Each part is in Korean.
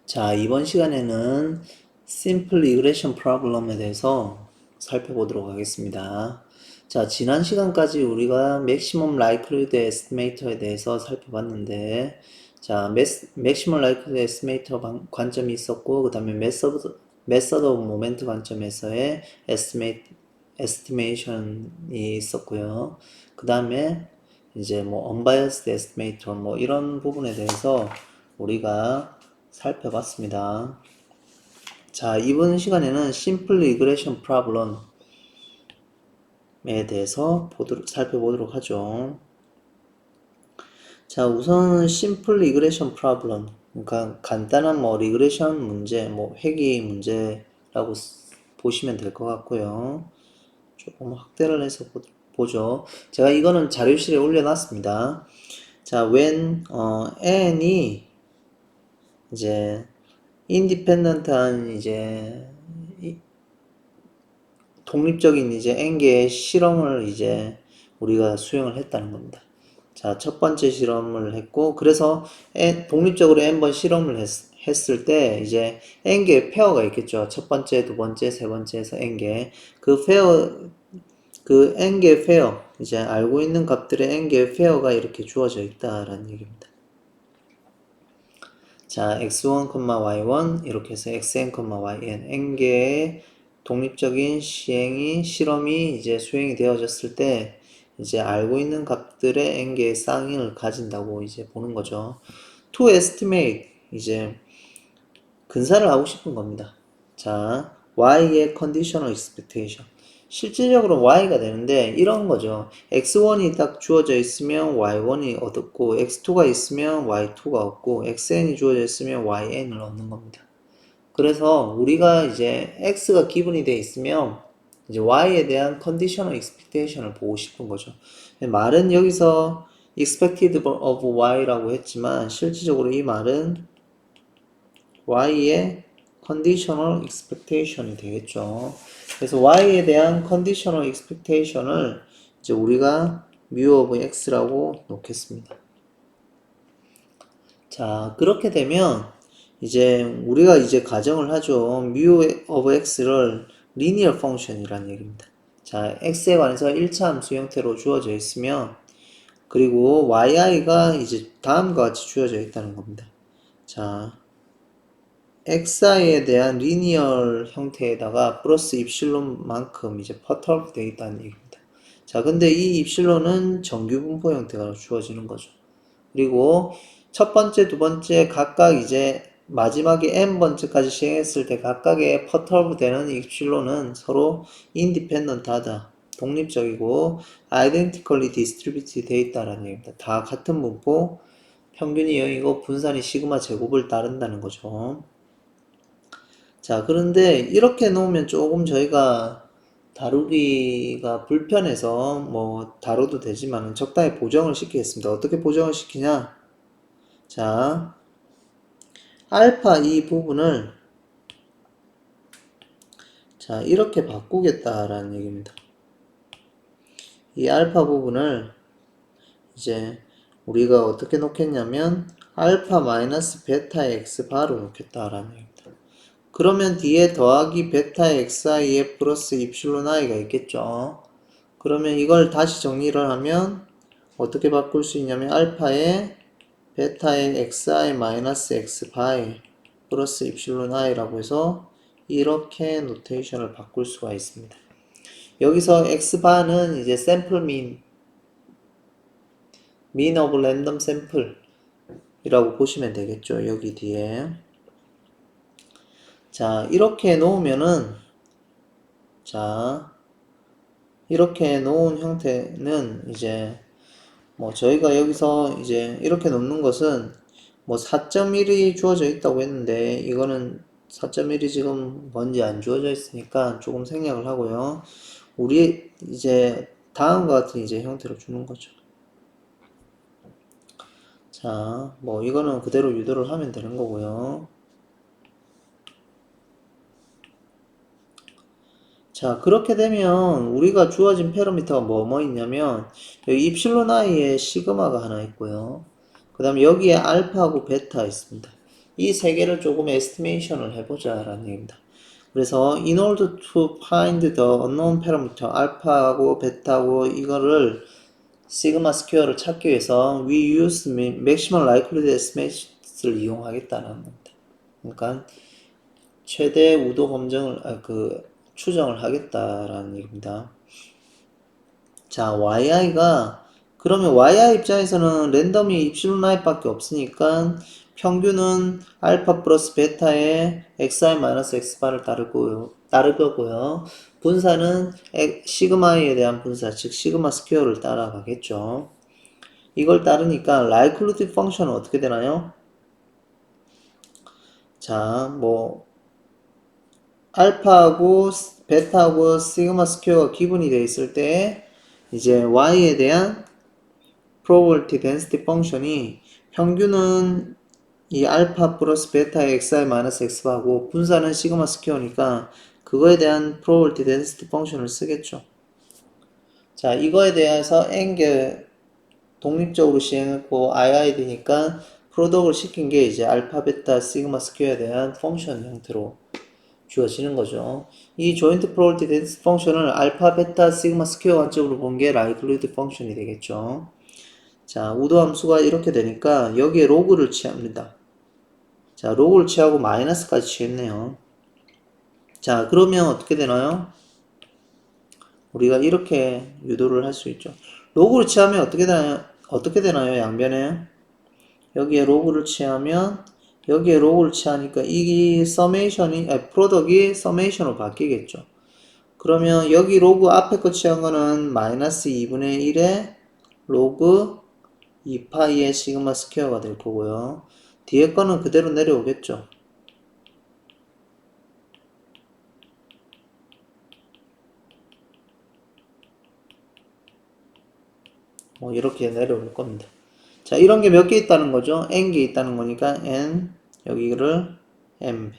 자, 이번 시간에는 Simple Regression Problem에 대해서 살펴보도록 하겠습니다. 자, 지난 시간까지 우리가 Maximum Likelihood Estimator에 대해서 살펴봤는데, 자, Maximum Likelihood Estimator 관점이 있었고, 그 다음에 Method of Moment 관점에서의 Estimation이 있었고요. 그 다음에 이제 뭐 Unbiased Estimator 뭐 이런 부분에 대해서 우리가 살펴봤습니다. 자, 이번 시간에는 Simple Regression Problem에 대해서 살펴보도록 하죠. 자, 우선 Simple Regression Problem, 그러니까 간단한 뭐 리그레션 문제, 뭐 회귀 문제라고 보시면 될 것 같고요. 조금 확대를 해서 보죠. 제가 이거는 자료실에 올려놨습니다. 자, when n이 이제 인디펜던트한 이제 독립적인 이제 n개의 실험을 이제 우리가 수행을 했다는 겁니다. 자, 첫 번째 실험을 했고, 그래서 독립적으로 n번 실험을 했을 때 이제 n개의 페어가 있겠죠. 첫 번째, 두 번째, 세 번째에서 n개. 그 n개의 페어, 이제 알고 있는 값들의 n개의 페어가 이렇게 주어져 있다라는 얘기입니다. 자, x1, y1 이렇게 해서 xn, yn n개의 독립적인 실험이 이제 수행이 되어졌을 때 이제 알고 있는 값들의 n개의 쌍인을 가진다고 이제 보는 거죠. to estimate 이제 근사를 하고 싶은 겁니다. 자, y의 conditional expectation. 실질적으로 y가 되는데 이런 거죠. x1이 딱 주어져 있으면 y1이 얻었고 x2가 있으면 y2가 얻고 xn이 주어져 있으면 yn을 얻는 겁니다. 그래서 우리가 이제 x가 기분이 돼 있으면 이제 y에 대한 conditional expectation을 보고 싶은 거죠. 말은 여기서 expected of y라고 했지만 실질적으로 이 말은 y의 conditional expectation이 되겠죠. 그래서 y에 대한 conditional expectation을 이제 우리가 mu of x라고 놓겠습니다. 자, 그렇게 되면 이제 우리가 이제 가정을 하죠. mu of x를 linear function이라는 얘기입니다. 자, x에 관해서 1차 함수 형태로 주어져 있으면 그리고 yi가 이제 다음과 같이 주어져 있다는 겁니다. 자, xi에 대한 리니얼 형태에다가 플러스 입실론만큼 이제 퍼터블 되어 있다는 얘기입니다. 자, 근데 이 입실론은 정규 분포 형태가 주어지는 거죠. 그리고 첫 번째, 두 번째 각각 이제 마지막에 n번째까지 시행했을 때 각각의 퍼터블 되는 입실론은 서로 인디펜던트하다. 독립적이고 identically distributed 되어 있다는 얘기입니다. 다 같은 분포, 평균이 0이고 분산이 시그마 제곱을 따른다는 거죠. 자, 그런데 이렇게 놓으면 조금 저희가 다루기가 불편해서 뭐 다뤄도 되지만 적당히 보정을 시키겠습니다. 어떻게 보정을 시키냐? 자, 알파 이 부분을 자, 이렇게 바꾸겠다라는 얘기입니다. 이 알파 부분을 이제 우리가 어떻게 놓겠냐면 알파 마이너스 베타의 x 바로 놓겠다라는 얘기입니다. 그러면 뒤에 더하기 베타의 xi에 플러스 입실론 i가 있겠죠. 그러면 이걸 다시 정리를 하면 어떻게 바꿀 수 있냐면 알파에 베타의 xi 마이너스 x바이 플러스 입실론 i라고 해서 이렇게 노테이션을 바꿀 수가 있습니다. 여기서 x바는 이제 샘플 mean of random sample 이라고 보시면 되겠죠. 여기 뒤에. 자, 이렇게 놓으면은 자, 이렇게 놓은 형태는 이제 뭐 저희가 여기서 이제 이렇게 놓는 것은 뭐 4.1이 주어져 있다고 했는데 이거는 4.1이 지금 뭔지 안 주어져 있으니까 조금 생략을 하고요. 우리 이제 다음과 같은 이제 형태로 주는 거죠. 자, 뭐 이거는 그대로 유도를 하면 되는 거고요. 자, 그렇게 되면 우리가 주어진 패러미터가 뭐 있냐면 여기 입실론 i에 시그마가 하나 있고요. 그 다음에 여기에 알파하고 베타 있습니다. 이 세 개를 조금 에스티메이션을 해보자 라는 얘기입니다. 그래서 in order to find the unknown parameter 알파하고 베타하고 이거를 시그마 스퀘어를 찾기 위해서 we use maximum likelihood estimates를 이용하겠다는 겁니다. 그러니까 최대 우도 검증을 추정을 하겠다라는 얘기입니다. 자, 그러면 yi 입장에서는 랜덤이 입실론 i밖에 없으니까 평균은 알파 플러스 베타의 xi 마이너스 x바를 따를 거고요. 분사는 시그마에 대한 분사, 즉 시그마 스퀘어를 따라가겠죠. 이걸 따르니까 likelihood 펑션은 어떻게 되나요? 자, 알파하고 베타하고 시그마 스퀘어가 기분이 돼 있을 때 이제 y에 대한 probability density 펑션이 평균은 이 알파 플러스 베타의 xi 마이너스 x하고 분사는 시그마 스퀘어니까 그거에 대한 probability density 펑션을 쓰겠죠. 자, 이거에 대해서 n개 독립적으로 시행했고 IID니까 프로덕을 시킨 게 이제 알파 베타 시그마 스퀘어에 대한 펑션 형태로 주어지는 거죠. 이 조인트 프로버빌티 덴시티 펑션을 알파 베타 시그마 스퀘어 관점으로 본 게 라이클리후드 펑션이 되겠죠. 자, 우도 함수가 이렇게 되니까 여기에 로그를 취합니다. 자, 로그를 취하고 마이너스까지 취했네요. 자, 그러면 어떻게 되나요? 우리가 이렇게 유도를 할 수 있죠. 로그를 취하면 어떻게 되나요? 양변에 여기에 로그를 취하면 여기에 로그를 취하니까 이 프로덕이 서메이션으로 바뀌겠죠. 그러면 여기 로그 앞에 거 취한 거는 마이너스 2분의 1의 로그 2파이의 시그마 스퀘어가 될 거고요. 뒤에 거는 그대로 내려오겠죠. 이렇게 내려올 겁니다. 자, 이런 게 몇 개 있다는 거죠? n개 있다는 거니까 n, 여기를 m.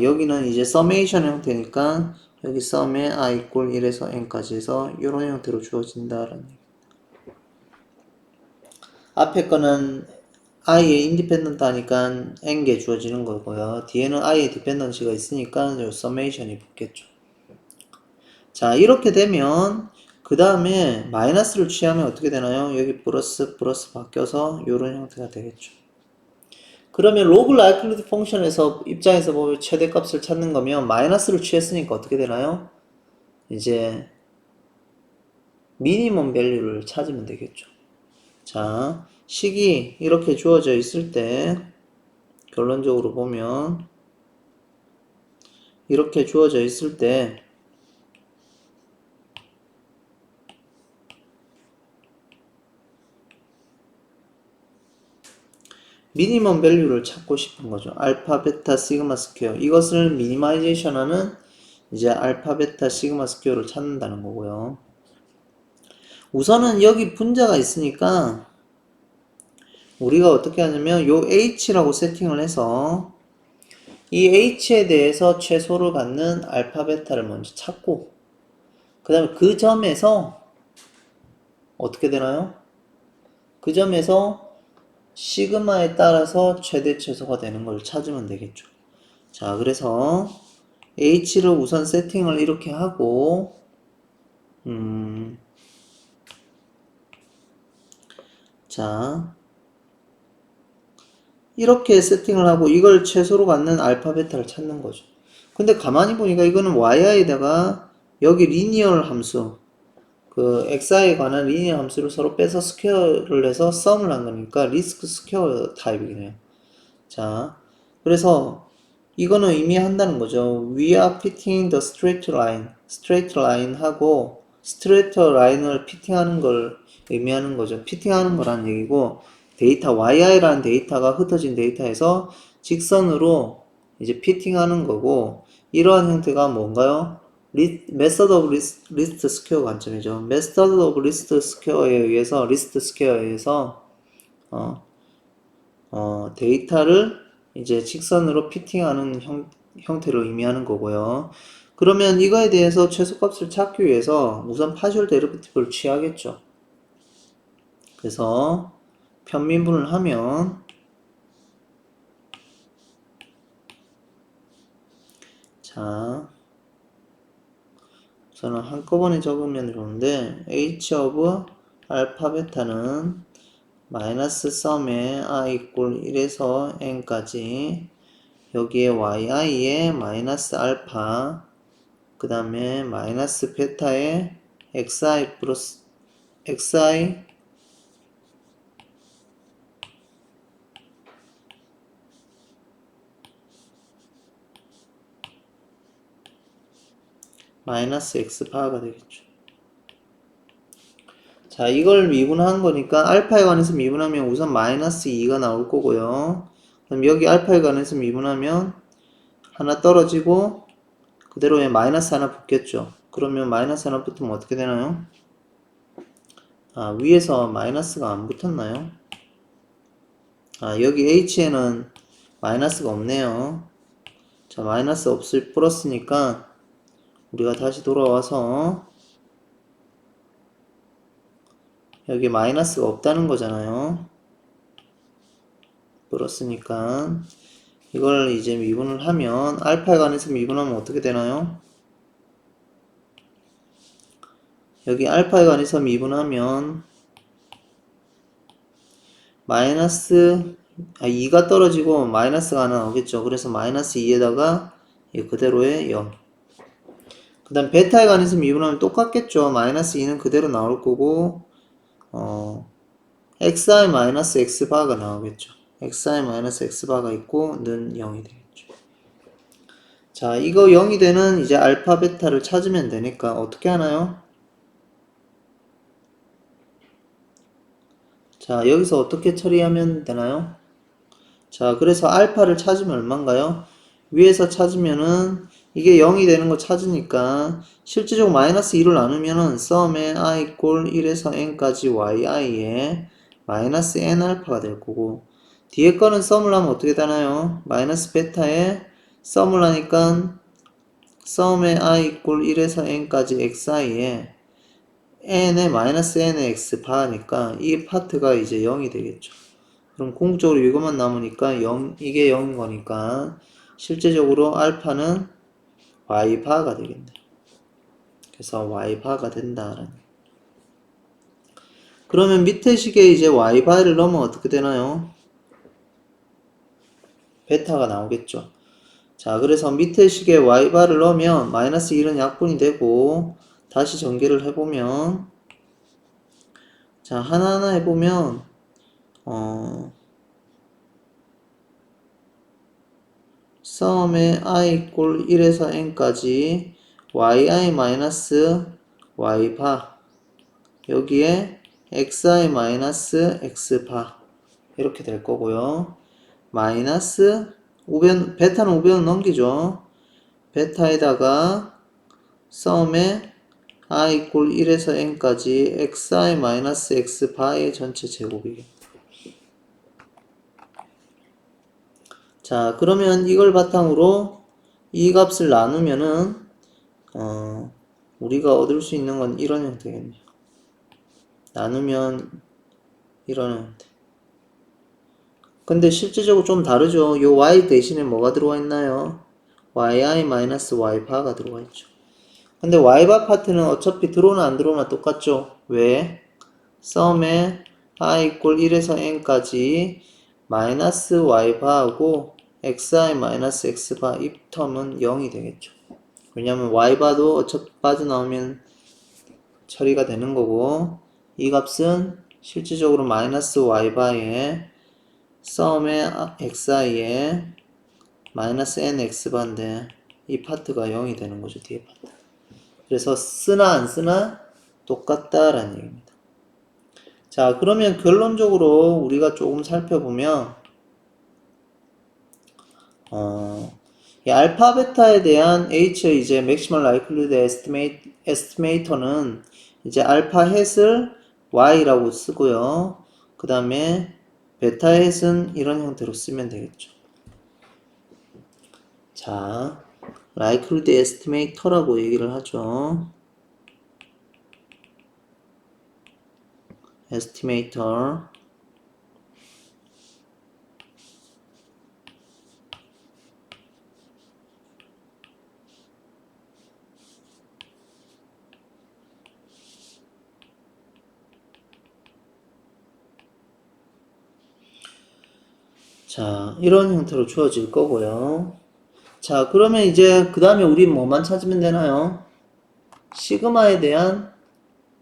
여기는 이제 서메이션 형태니까 여기 썸에 i equal 1에서 n까지 해서 이런 형태로 주어진다라는 얘기. 앞에 거는 i의 인디펜던트 하니까 n개 주어지는 거고요. 뒤에는 i의 디펜던시가 있으니까 요 서메이션이 붙겠죠. 자, 이렇게 되면 그 다음에 마이너스를 취하면 어떻게 되나요? 여기 플러스 바뀌어서 이런 형태가 되겠죠. 그러면 로그 라이클리드 펑션에서 입장에서 보면 최대값을 찾는 거면 마이너스를 취했으니까 어떻게 되나요? 이제 미니멈 밸류를 찾으면 되겠죠. 자, 식이 이렇게 주어져 있을 때 결론적으로 보면 이렇게 주어져 있을 때 미니멈 밸류를 찾고 싶은 거죠. 알파, 베타, 시그마 스퀘어. 이것을 미니마이제이션 하면 이제 알파, 베타, 시그마 스퀘어를 찾는다는 거고요. 우선은 여기 분자가 있으니까 우리가 어떻게 하냐면 요 h라고 세팅을 해서 이 h에 대해서 최소를 갖는 알파, 베타를 먼저 찾고 그 다음에 그 점에서 어떻게 되나요? 그 점에서 시그마에 따라서 최대 최소가 되는 걸 찾으면 되겠죠. 자, 그래서 h를 우선 세팅을 이렇게 하고 자, 이렇게 세팅을 하고 이걸 최소로 갖는 알파 베타를 찾는 거죠. 근데 가만히 보니까 이거는 yi에다가 여기 리니얼 함수 xi에 관한 리니어 함수를 서로 빼서 스퀘어를 해서 썸을 한 거니까 리스크 스퀘어 타입이네요. 자, 그래서 이거는 의미한다는 거죠. We are fitting the straight line 하고 straight line을 피팅하는 걸 의미하는 거죠. 피팅하는 거라는 얘기고 데이터 yi라는 데이터가 흩어진 데이터에서 직선으로 이제 피팅하는 거고 이러한 형태가 뭔가요? 메서드 오브 리스트 스퀘어 관점이죠. 메서드 오브 리스트 스퀘어에 의해서 데이터를 이제 직선으로 피팅하는 형태로 의미하는 거고요. 그러면 이거에 대해서 최소값을 찾기 위해서 우선 파셜 데리베티브를 취하겠죠. 그래서 편미분을 하면 자 우선은 한꺼번에 적으면 좋은데 h of 알파 베타는 마이너스 썸에 i 이꼴 1에서 n까지 여기에 yi에 마이너스 알파 그 다음에 마이너스 베타에 xi 플러스 xi 마이너스 x파가 되겠죠. 자, 이걸 미분한 거니까 알파에 관해서 미분하면 우선 마이너스 2가 나올 거고요. 그럼 여기 알파에 관해서 미분하면 하나 떨어지고 그대로 마이너스 하나 붙겠죠. 그러면 마이너스 하나 붙으면 어떻게 되나요? 아, 위에서 마이너스가 안 붙었나요? 아, 여기 h에는 마이너스가 없네요. 자, 마이너스 없을 플러스니까 우리가 다시 돌아와서 여기 마이너스가 없다는 거잖아요. 플러스니까 이걸 이제 미분을 하면 알파에 관해서 미분하면 어떻게 되나요? 여기 알파에 관해서 미분하면 마이너스 2가 떨어지고 마이너스가 하나 나오겠죠. 그래서 마이너스 2에다가 그대로의 0. 그 다음 베타에 관해서 미분하면 똑같겠죠. 마이너스 2는 그대로 나올 거고 xi 마이너스 x바가 나오겠죠. xi 마이너스 x바가 있고 는 0이 되겠죠. 자, 이거 0이 되는 이제 알파 베타를 찾으면 되니까 어떻게 하나요? 자, 여기서 어떻게 처리하면 되나요? 자, 그래서 알파를 찾으면 얼마인가요? 위에서 찾으면은 이게 0이 되는 거 찾으니까 실제적으로 마이너스 2를 나누면은 썸에 i 이꼴 1에서 n까지 yi에 마이너스 n 알파가 될 거고 뒤에 거는 썸을 하면 어떻게 되나요? 마이너스 베타에 썸을 하니까 썸에 i 이꼴 1에서 n까지 xi에 n에 마이너스 n의 x 바니까 이 파트가 이제 0이 되겠죠. 그럼 궁극적으로 이것만 남으니까 0, 이게 0인 거니까 실제적으로 알파는 y바가 되겠네. 그래서 y바가 된다라는. 그러면 밑에 식에 이제 y바를 넣으면 어떻게 되나요? 베타가 나오겠죠. 자, 그래서 밑에 식에 y바를 넣으면 마이너스 1은 약분이 되고 다시 전개를 해보면 자, 하나하나 해보면 썸에 i 이꼴 1에서 n까지 yi 마이너스 y바 여기에 xi 마이너스 x바 이렇게 될 거고요. 마이너스 우변 베타는 우변 넘기죠. 베타에다가 썸에 i 이꼴 1에서 n까지 xi 마이너스 x바의 전체 제곱이겠다. 자, 그러면 이걸 바탕으로 이 값을 나누면은 우리가 얻을 수 있는 건 이런 형태겠네요. 나누면 이런 형태. 근데 실제적으로 좀 다르죠. 요 y 대신에 뭐가 들어와 있나요? yi-y바가 들어와 있죠. 근데 y바 파트는 어차피 들어오나 안 들어오나 똑같죠. 왜? 썸에 i 이꼴 1에서 n까지 마이너스 y바하고 xi 마이너스 x바 이 텀은 0이 되겠죠. 왜냐면 y바도 어차피 빠져나오면 처리가 되는 거고 이 값은 실질적으로 마이너스 y바에 썸의 xi에 마이너스 n x바인데 이 파트가 0이 되는 거죠. 뒤에 파트. 그래서 쓰나 안 쓰나 똑같다라는 얘기입니다. 자, 그러면 결론적으로 우리가 조금 살펴보면 이 알파 베타에 대한 H의 이제 Maximal Likelihood Estimator는 이제 알파 햇을 Y라고 쓰고요. 그 다음에 베타 햇은 이런 형태로 쓰면 되겠죠. 자, Likelihood Estimator라고 얘기를 하죠. Estimator. 자, 이런 형태로 주어질 거고요. 자, 그러면 이제 그 다음에 우리 뭐만 찾으면 되나요? 시그마에 대한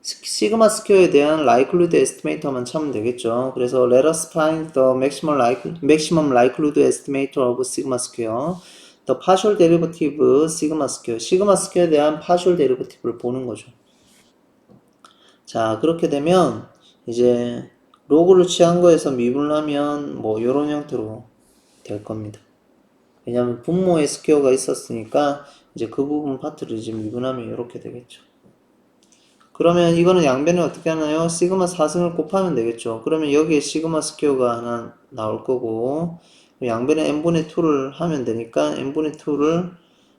시그마 스퀘어에 대한 likelihood estimator만 찾으면 되겠죠. 그래서 let us find the maximum likelihood estimator of sigma square. The partial derivative sigma square. 시그마 스퀘어에 대한 partial derivative를 보는 거죠. 자, 그렇게 되면 이제 로그를 취한 거에서 미분을 하면 뭐 요런 형태로 될 겁니다. 왜냐면 분모에 스퀘어가 있었으니까 이제 그 부분 파트를 이제 미분하면 이렇게 되겠죠. 그러면 이거는 양변에 어떻게 하나요? 시그마 4승을 곱하면 되겠죠. 그러면 여기에 시그마 스퀘어가 하나 나올 거고 양변에 n분의 2를 하면 되니까 n분의 2를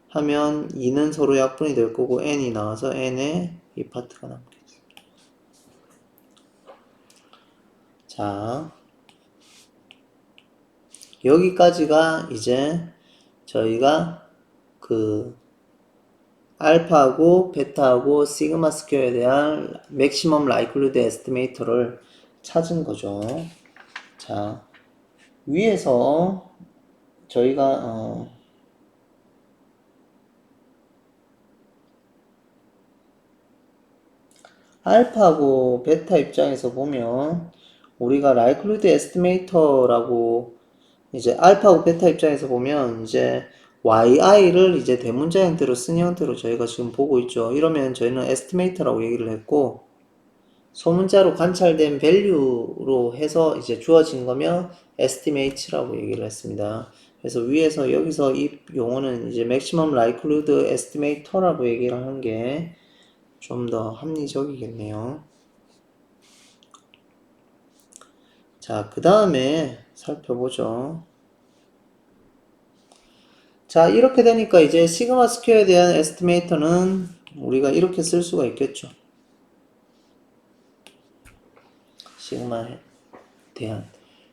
하면 2는 서로 약분이 될 거고 n이 나와서 n의 이 파트가 남겠죠. 자, 여기까지가 이제 저희가 그 알파하고 베타하고 시그마 스퀘어에 대한 맥시멈 라이클리드 에스티메이터를 찾은 거죠. 자, 위에서 저희가 알파하고 베타 입장에서 보면 우리가 라이클리드 에스티메이터라고 이제 알파하고 베타 입장에서 보면 이제 yi를 이제 대문자 형태로 쓴 형태로 저희가 지금 보고 있죠. 이러면 저희는 에스티메이터라고 얘기를 했고 소문자로 관찰된 value로 해서 이제 주어진 거면 estimate라고 얘기를 했습니다. 그래서 위에서 여기서 이 용어는 이제 maximum likelihood estimator라고 얘기를 하는 게 좀 더 합리적이겠네요. 자, 그 다음에 살펴보죠. 자, 이렇게 되니까 이제 시그마 스퀘어에 대한 에스티메이터는 우리가 이렇게 쓸 수가 있겠죠. 시그마에 대한.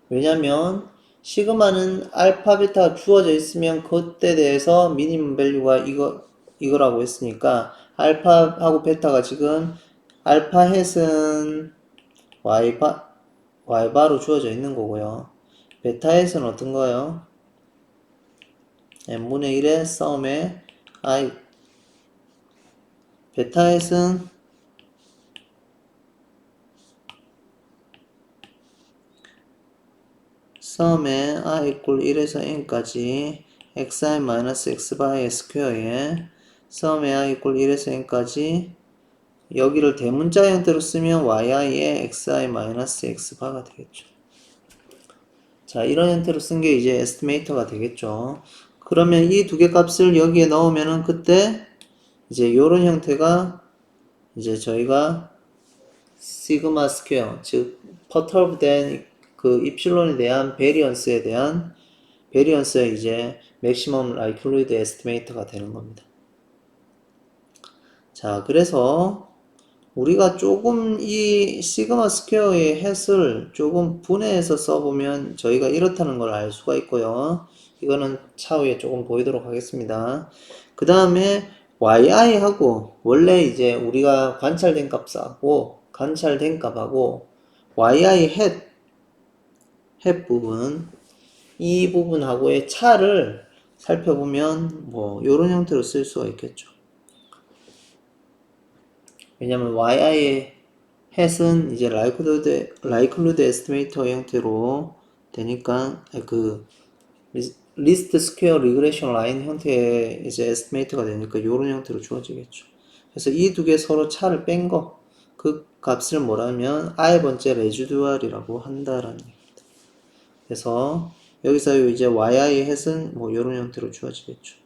왜냐면 시그마는 알파 베타가 주어져 있으면 그때 대해서 미니멈 밸류가 이거라고 했으니까 알파하고 베타가 지금 알파 햇은 y바로 주어져 있는 거고요. 베타 햇은 어떤 거예요? n분의 1의 썸의 i. 베타 햇은 썸의 i equal 1에서 n까지 xi-x 바의 스퀘어에 썸의 i equal 1에서 n까지 여기를 대문자 형태로 쓰면 yi의 xi-x 바가 되겠죠. 자, 이런 형태로 쓴 게 이제 에스티메이터가 되겠죠. 그러면 이 두 개 값을 여기에 넣으면은 그때 이제 요런 형태가 이제 저희가 시그마 스퀘어, 즉 퍼터브된 그 입실론에 대한 베리언스에 대한 베리언스의 이제 맥시멈 라이클리드 에스티메이터가 되는 겁니다. 자, 그래서 우리가 조금 이 시그마 스퀘어의 햇을 조금 분해해서 써보면 저희가 이렇다는 걸 알 수가 있고요. 이거는 차후에 조금 보이도록 하겠습니다. 그 다음에 yi하고 원래 이제 우리가 관찰된 값하고 관찰된 값하고 yi 햇 부분 이 부분하고의 차를 살펴보면 뭐 요런 형태로 쓸 수가 있겠죠. 왜냐면 yi의 햇은 이제 라이클루드 에스티메이터 형태로 되니까 그 리스트 스퀘어 리그레션 라인 형태의 이제 에스티메이터가 되니까 요런 형태로 주어지겠죠. 그래서 이 두 개 서로 차를 뺀 거 그 값을 뭐라면 i의 번째 레지듀얼이라고 한다라는 얘기입니다. 그래서 여기서 이제 yi의 햇은 뭐 요런 형태로 주어지겠죠.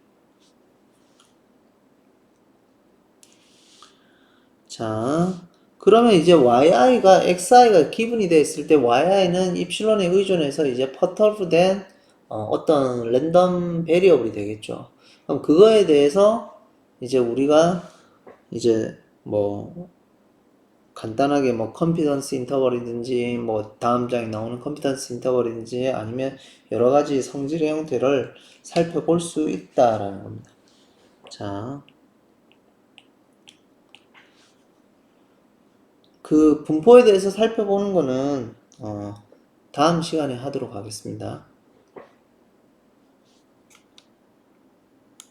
자, 그러면 이제 yi가 xi가 기분이 되어 있을 때 yi는 입실론에 의존해서 이제 퍼터브된 어떤 랜덤 베리어블이 되겠죠. 그럼 그거에 대해서 이제 우리가 이제 뭐 간단하게 뭐 컨피던스 인터벌이든지 뭐 다음 장에 나오는 컨피던스 인터벌이든지 아니면 여러 가지 성질의 형태를 살펴볼 수 있다라는 겁니다. 자, 그 분포에 대해서 살펴보는 거는 다음 시간에 하도록 하겠습니다.